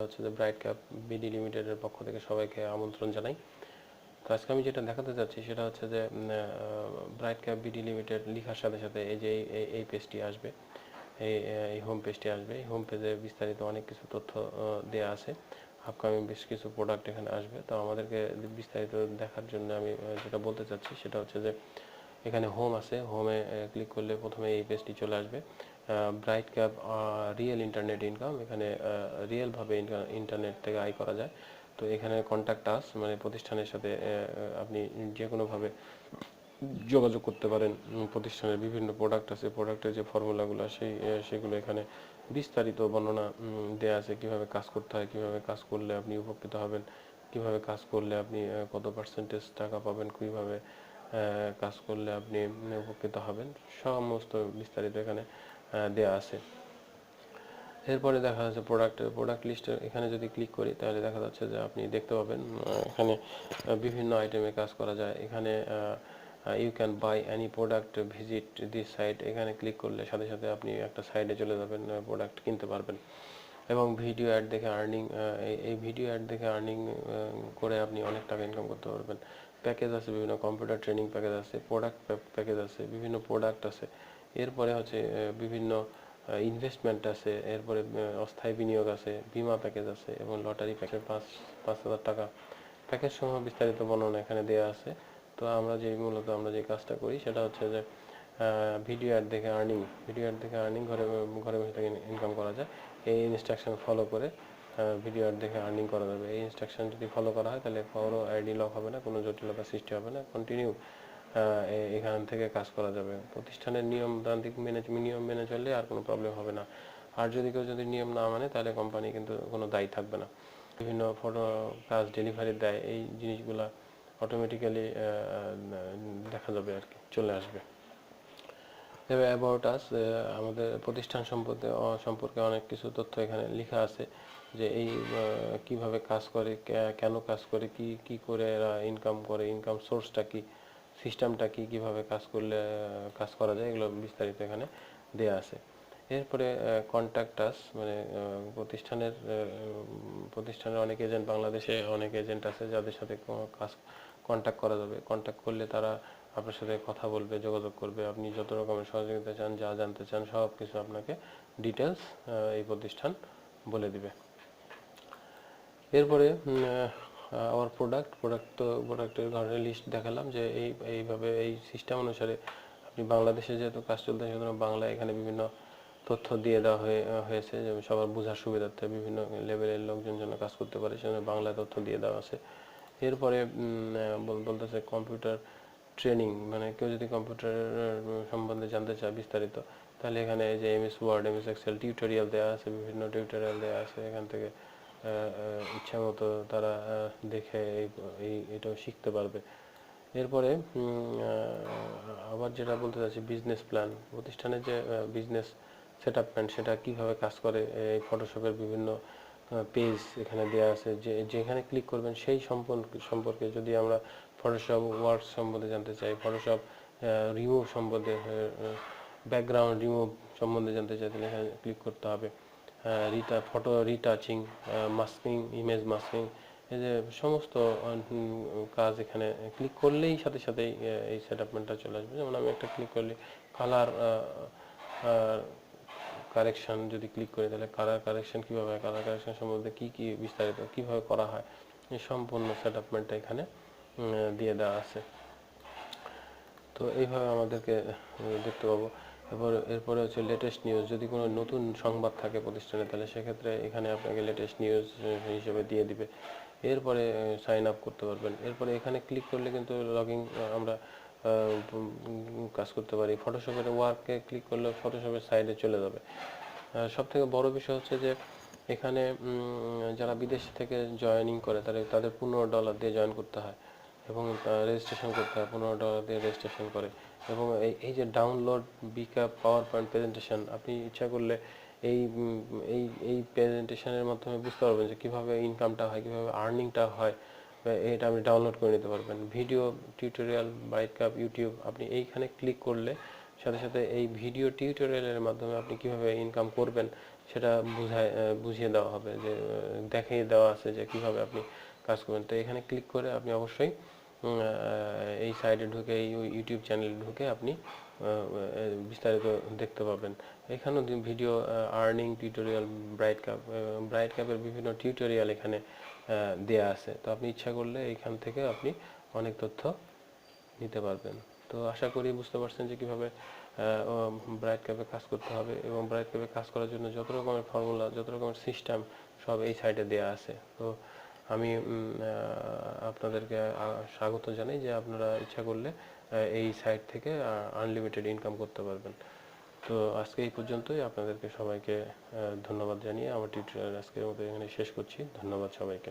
হচ্ছে যে bright cap BD লিমিটেডের পক্ষ থেকে সবাইকে আমন্ত্রণ জানাই। তো আজকে আমি যেটা দেখাতে যাচ্ছি সেটা হচ্ছে যে ব্রাইট ক্যাপ বিডি লিমিটেড লেখার সাথে সাথে এই যে এই পেজটি আসবে, এই হোম পেজটি আসবে। এই হোম পেজে বিস্তারিত অনেক কিছু তথ্য দেওয়া আছে। আপকামিং বেশ কিছু প্রোডাক্ট এখানে আসবে। তো আমাদেরকে বিস্তারিত দেখার জন্য আমি যেটা বলতে চাচ্ছি সেটা হচ্ছে যে এখানে হোম আছে, হোমে ক্লিক করলে প্রথমে এই পেজটি চলে আসবে। Bright cap real internet income, এখানে রিয়েলভাবে ইন্টারনেট থেকে আয় করা যায়। তো এখানে কন্ট্যাক্ট আস, মানে প্রতিষ্ঠানের সাথে আপনি যে কোনোভাবে যোগাযোগ করতে পারেন। প্রতিষ্ঠানের বিভিন্ন প্রোডাক্ট আছে, প্রোডাক্টের যে ফর্মুলাগুলো সেগুলো এখানে বিস্তারিত বর্ণনা দেওয়া আছে, কিভাবে কাজ করতে হয়, কিভাবে কাজ করলে আপনি উপকৃত হবেন, কিভাবে কাজ করলে আপনি কত পার্সেন্টেজ টাকা পাবেন, কিভাবে কাজ করলে আপনি উপকৃত হবেন, সমস্ত বিস্তারিত এখানে দেওয়া আছে। এরপরে দেখা যাচ্ছে প্রোডাক্ট লিস্টের এখানে যদি ক্লিক করি তাহলে দেখা যাচ্ছে যে আপনি দেখতে পাবেন এখানে বিভিন্ন আইটেমে কাজ করা যায়। এখানে you can buy any product, visit this site, এখানে ক্লিক করলে সাথে সাথে আপনি একটা সাইটে চলে যাবেন, প্রোডাক্ট কিনতে পারবেন। এবং ভিডিও অ্যাড দেখে আর্নিং, এই ভিডিও অ্যাড দেখে আর্নিং করে আপনি অনেক টাকা ইনকাম করতে পারবেন। প্যাকেজ আছে, বিভিন্ন কম্পিউটার ট্রেনিং প্যাকেজ আছে, প্রোডাক্ট প্যাকেজ আছে, বিভিন্ন প্রোডাক্ট আছে। এরপরে হচ্ছে বিভিন্ন ইনভেস্টমেন্ট আছে, এরপরে অস্থায়ী বিনিয়োগ আছে, বিমা প্যাকেজ আছে এবং লটারি প্যাকেজ 5,000 টাকা প্যাকেজ সমূহ বিস্তারিত বর্ণনা এখানে দেওয়া আছে। তো আমরা আমরা যে কাজটা করি সেটা হচ্ছে যে ভিডিও অ্যাড দেখে আর্নিং ঘরে ঘরে বসে থেকে ইনকাম করা যায়। এই ইনস্ট্রাকশন ফলো করে ভিডিও অ্যাড দেখে আর্নিং করা যাবে। এই ইনস্ট্রাকশন যদি ফলো করা হয় তাহলে কারো আইডি লক হবে না, কোনো জটিলতা সৃষ্টি হবে না, কন্টিনিউ এখান থেকে কাজ করা যাবে। প্রতিষ্ঠানের নিয়ম মেনে চললে আর কোনো প্রবলেম হবে না। আর যদি কেউ নিয়ম না মানে তাহলে কোম্পানি কিন্তু কোনো দায়ী থাকবে না। বিভিন্ন ফটো কাজ ডেলিভারি দেয়, এই জিনিসগুলা অটোমেটিক্যালি দেখা যাবে আর কি, চলে আসবে। তবে অ্যাবাউট আস, আমাদের প্রতিষ্ঠান সম্পর্কে অনেক কিছু তথ্য এখানে লেখা আছে, যে এই কিভাবে কাজ করে, কেন কাজ করে, কি করে এরা ইনকাম করে, ইনকাম সোর্সটা কি, সিস্টেমটা কি, কিভাবে কাজ করলে কাজ করা যায়, এগুলো বিস্তারিত এখানে দেয়া আছে। এরপরে কন্ট্যাক্ট আস, মানে প্রতিষ্ঠানের অনেক এজেন্ট, বাংলাদেশে অনেক এজেন্ট আছে যাদের সাথে কাজ কন্ট্যাক্ট করা যাবে। কন্ট্যাক্ট করলে তারা আপনার সাথে কথা বলবে, যোগাযোগ করবে। আপনি যত রকমের সহযোগিতা চান, যা জানতে চান, সব কিছু আপনাকে ডিটেলস এই প্রতিষ্ঠান বলে দিবে। এরপরে আমার প্রোডাক্টের ধরনের লিস্ট দেখালাম, যে এইভাবে এই সিস্টেম অনুসারে আপনি বাংলাদেশে যেহেতু কাজ চলতে সেজন্য বাংলায় এখানে বিভিন্ন তথ্য দিয়ে দেওয়া হয়েছে, যেমন সবার বোঝার সুবিধার্থে বিভিন্ন লেভেলের লোকজন যেন কাজ করতে পারে সেজন্য বাংলায় তথ্য দিয়ে দেওয়া আছে। এরপরে বলতেছে কম্পিউটার ট্রেনিং, মানে কেউ যদি কম্পিউটার সম্বন্ধে জানতে চায় বিস্তারিত, তাহলে এখানে যে MS Word, MS Excel tutorial দেওয়া আছে, বিভিন্ন টিউটোরিয়াল দেওয়া আছে। এখান থেকে ইচ্ছা মতো তারা দেখে এটাও শিখতে পারবে। এরপরে আবার যেটা বলতে চাচ্ছি, বিজনেস প্ল্যান, প্রতিষ্ঠানের যে বিজনেস সেট আপ প্ল্যান সেটা কীভাবে কাজ করে, এই ফটোশপের বিভিন্ন পেজ এখানে দেওয়া আছে, যেখানে ক্লিক করবেন সেই সম্পর্কে যদি আমরা ফটোশপ ওয়ার্ক সম্বন্ধে জানতে চাই, ফটোশপ রিমুভ সম্বন্ধে, ব্যাকগ্রাউন্ড রিমুভ সম্বন্ধে জানতে চাই, তাহলে এখানে ক্লিক করতে হবে। Photo retouching, masking, image masking, এই যে সমস্ত কাজ এখানে ক্লিক করলেই সাথে সাথেই এই সেট আপমেন্টটা চলে আসবে। যেমন আমি একটা ক্লিক করলে কালার কারেকশন যদি ক্লিক করি তাহলে কালার কারেকশন কীভাবে হয়, কালার কারেকশন সম্বন্ধে কী বিস্তারিত কীভাবে করা হয়, এই সম্পূর্ণ সেট আপমেন্টটা এখানে দিয়ে দেওয়া আছে। তো এইভাবে আমাদেরকে দেখতে পাবো। এরপরে হচ্ছে লেটেস্ট নিউজ, যদি কোনো নতুন সংবাদ থাকে প্রতিষ্ঠানে তাহলে সেক্ষেত্রে এখানে আপনাকে লেটেস্ট নিউজ হিসেবে দিয়ে দিবে। এরপরে সাইন আপ করতে পারবেন। এরপরে এখানে ক্লিক করলে কিন্তু লগইন আমরা কাজ করতে পারি। ফটোশপের ওয়ার্কে ক্লিক করলে ফটোশপের সাইডে চলে যাবে। সবথেকে বড় বিষয় হচ্ছে যে এখানে যারা বিদেশ থেকে জয়েনিং করে তাদের $15 দিয়ে জয়েন করতে হয় এবং রেজিস্ট্রেশন করতে হয়, $15 দিয়ে রেজিস্ট্রেশন করে। এবং এই যে ডাউনলোড বিক্যাপ পাওয়ার পয়েন্ট প্রেজেন্টেশন, আপনি ইচ্ছা করলে এই এই প্রেজেন্টেশনের মাধ্যমে বুঝতে পারবেন যে কীভাবে ইনকামটা হয়, কীভাবে আর্নিংটা হয়, এটা আপনি ডাউনলোড করে নিতে পারবেন। Video tutorial, bright cap YouTube, আপনি এইখানে ক্লিক করলে সাথে সাথে এই ভিডিও টিউটোরিয়ালের মাধ্যমে আপনি কীভাবে ইনকাম করবেন সেটা বুঝিয়ে দেওয়া হবে, যে দেখিয়ে দেওয়া আছে যে কিভাবে আপনি কাজ করবেন। তো এখানে ক্লিক করে আপনি অবশ্যই এই সাইটে ঢুকে, এই ইউটিউব চ্যানেলে ঢুকে আপনি বিস্তারিত দেখতে পাবেন। এখানেও ভিডিও আর্নিং টিউটোরিয়াল, ব্রাইট ক্যাপের বিভিন্ন টিউটোরিয়াল এখানে দেয়া আছে। তো আপনি ইচ্ছা করলে এইখান থেকে আপনি অনেক তথ্য নিতে পারবেন। তো আশা করি বুঝতে পারছেন যে কিভাবে ব্রাইট ক্যাপে কাজ করতে হবে, এবং ব্রাইট ক্যাপে কাজ করার জন্য যত রকমের ফর্মুলা, যত রকমের সিস্টেম সব এই সাইটে দেয়া আছে। তো আমি আপনাদেরকে স্বাগত জানাই যে আপনারা ইচ্ছা করলে এই সাইট থেকে আনলিমিটেড ইনকাম করতে পারবেন। তো আজকে এই পর্যন্তই। আপনাদেরকে সবাইকে ধন্যবাদ জানিয়ে আমার টিউটোরিয়াল আজকের মতো এখানে শেষ করছি। ধন্যবাদ সবাইকে।